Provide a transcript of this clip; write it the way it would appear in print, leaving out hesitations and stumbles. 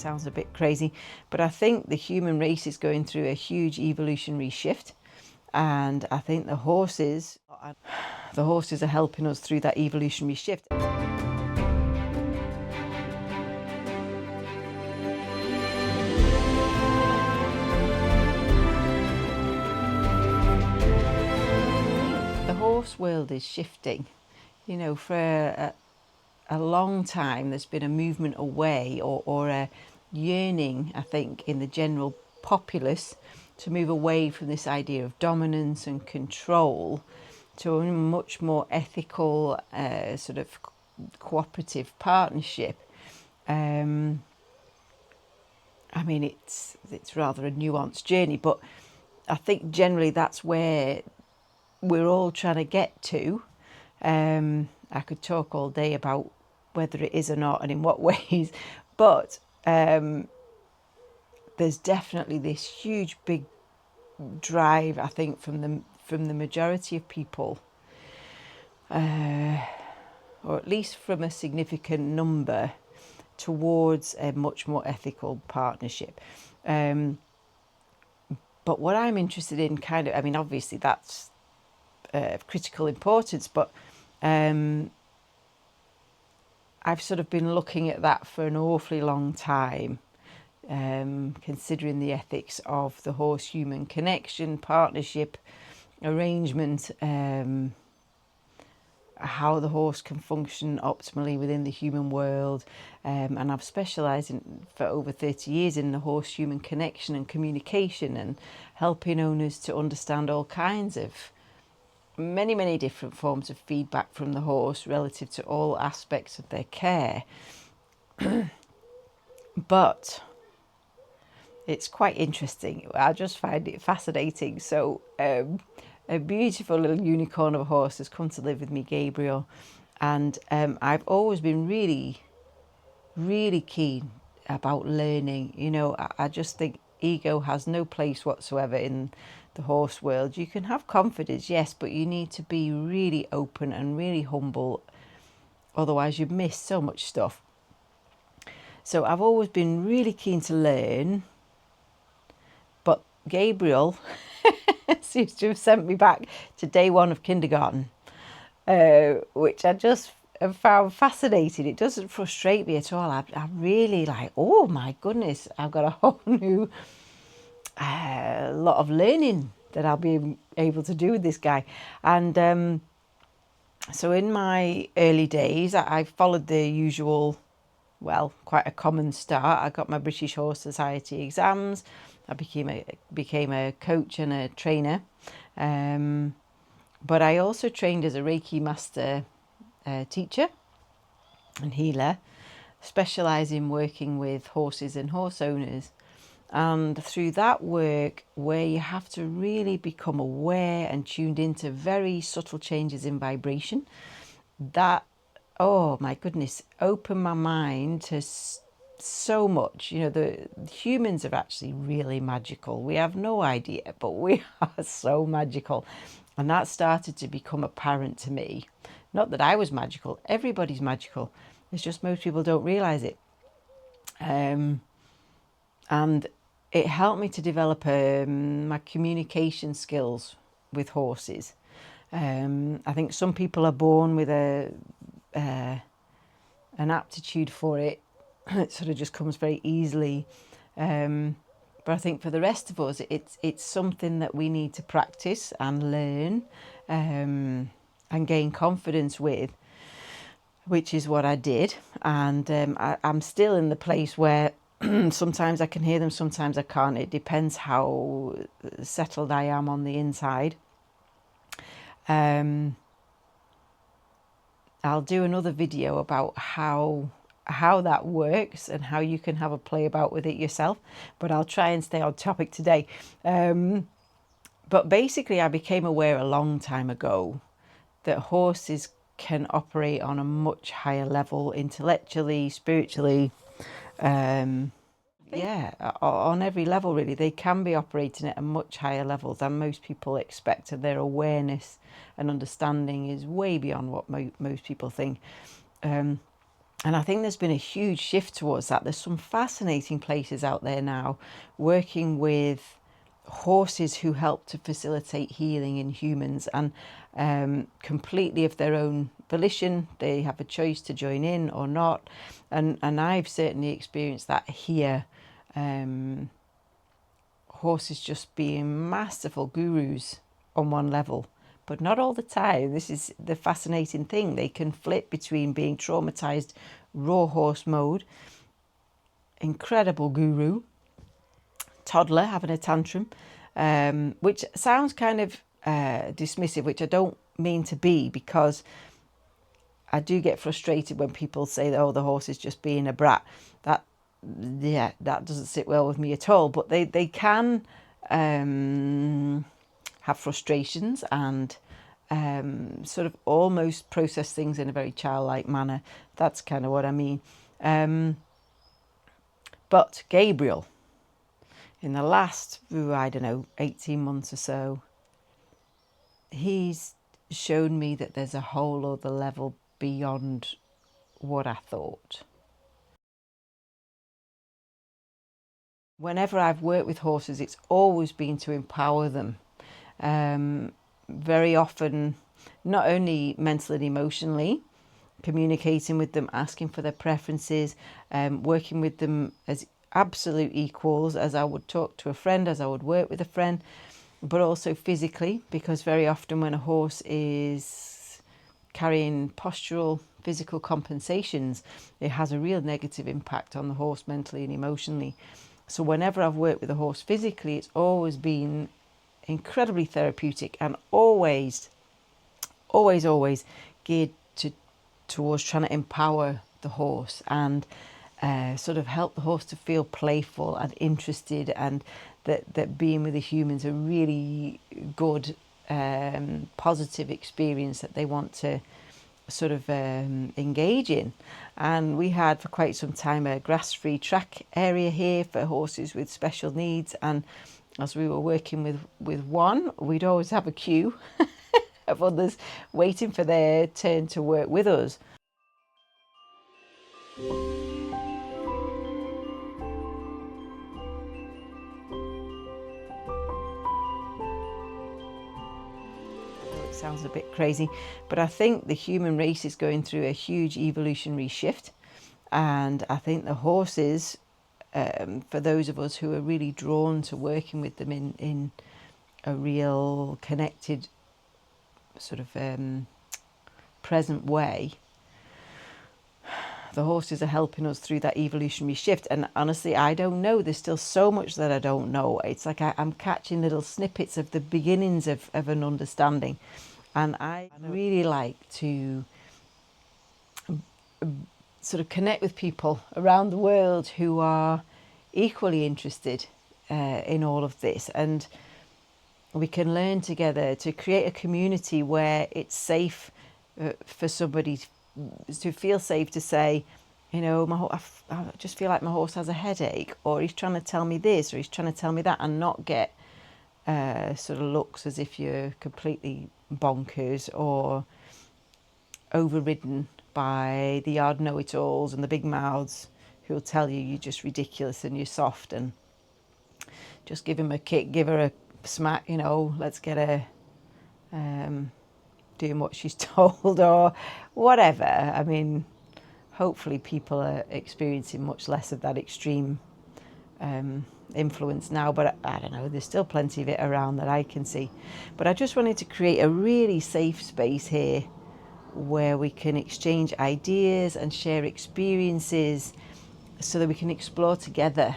sounds a bit crazy, but I think the human race is going through a huge evolutionary shift, and I think the horses are helping us through that evolutionary shift. The horse world is shifting. You know, for a long time there's been a movement away, or a yearning, I think, in the general populace to move away from this idea of dominance and control to a much more ethical, sort of cooperative partnership. I mean, it's rather a nuanced journey, but I think generally that's where we're all trying to get to. I could talk all day about whether it is or not and in what ways, but there's definitely this huge big drive, I think, from the majority of people, or at least from a significant number, towards a much more ethical partnership. But what I'm interested in, kind of, I mean, obviously that's of critical importance, but I've sort of been looking at that for an awfully long time, considering the ethics of the horse-human connection, partnership, arrangement, how the horse can function optimally within the human world. And I've specialised for over 30 years in the horse-human connection and communication, and helping owners to understand all kinds of many different forms of feedback from the horse relative to all aspects of their care. But it's quite interesting. I just find it fascinating. So a beautiful little unicorn of a horse has come to live with me, Gabriel, and I've always been really keen about learning. You know, I just think ego has no place whatsoever in the horse world. You can have confidence, yes, but you need to be really open and really humble, otherwise you miss so much stuff. So I've always been really keen to learn, but Gabriel seems to have sent me back to day one of kindergarten, which I just have found fascinating. It doesn't frustrate me at all. I'm really like, oh my goodness, I've got a whole new lot of learning that I'll be able to do with this guy. And so in my early days, I followed the usual, well, quite a common start. I got my British Horse Society exams. I became a coach and a trainer. But I also trained as a Reiki master teacher and healer, specialising in working with horses and horse owners. And through that work, where you have to really become aware and tuned into very subtle changes in vibration, that, oh my goodness, opened my mind to so much. You know, the humans are actually really magical. We have no idea, but we are so magical. And that started to become apparent to me. Not that I was magical, everybody's magical. It's just most people don't realise it. And it helped me to develop my communication skills with horses. I think some people are born with an aptitude for it. It sort of just comes very easily. But I think for the rest of us, it's something that we need to practice and learn, and gain confidence with, which is what I did. And I'm still in the place where sometimes I can hear them, sometimes I can't. It depends how settled I am on the inside. I'll do another video about how that works and how you can have a play about with it yourself, but I'll try and stay on topic today. But basically, I became aware a long time ago that horses can operate on a much higher level, intellectually, spiritually, on every level really. They can be operating at a much higher level than most people expect, and their awareness and understanding is way beyond what most people think. And I think there's been a huge shift towards that. There's some fascinating places out there now working with horses who help to facilitate healing in humans, and completely of their own volition. They have a choice to join in or not. And I've certainly experienced that here. Horses just being masterful gurus on one level, but not all the time. This is the fascinating thing. They can flip between being traumatized, raw horse mode, incredible guru, toddler having a tantrum, which sounds kind of dismissive, which I don't mean to be, because I do get frustrated when people say that, oh, the horse is just being a brat. That doesn't sit well with me at all. But they can have frustrations and sort of almost process things in a very childlike manner. That's kind of what I mean. But Gabriel, in the last, I don't know, 18 months or so, he's shown me that there's a whole other level beyond what I thought. Whenever I've worked with horses, it's always been to empower them. Very often, not only mentally and emotionally, communicating with them, asking for their preferences, working with them as absolute equals, as I would talk to a friend, as I would work with a friend, but also physically, because very often when a horse is carrying postural, physical compensations, it has a real negative impact on the horse mentally and emotionally. So whenever I've worked with a horse physically, it's always been incredibly therapeutic, and always geared towards trying to empower the horse and sort of help the horse to feel playful and interested, and that being with the humans a really good positive experience that they want to sort of engage in. And we had for quite some time a grass-free track area here for horses with special needs, and as we were working with one, we'd always have a queue of others waiting for their turn to work with us. It sounds a bit crazy, but I think the human race is going through a huge evolutionary shift, and I think the horses, for those of us who are really drawn to working with them in a real connected sort of present way, the horses are helping us through that evolutionary shift. And honestly, I don't know. There's still so much that I don't know. It's like I'm catching little snippets of the beginnings of an understanding. And I really like to sort of connect with people around the world who are equally interested in all of this. And we can learn together to create a community where it's safe for somebody to feel safe to say, you know, I just feel like my horse has a headache, or he's trying to tell me this, or he's trying to tell me that, and not get sort of looks as if you're completely bonkers or overridden by the yard know-it-alls and the big mouths who'll tell you you're just ridiculous and you're soft, and just give him a kick, give her a smack, you know, let's get her doing what she's told or whatever. I mean, hopefully people are experiencing much less of that extreme influence now, but I don't know, there's still plenty of it around that I can see. But I just wanted to create a really safe space here where we can exchange ideas and share experiences so that we can explore together.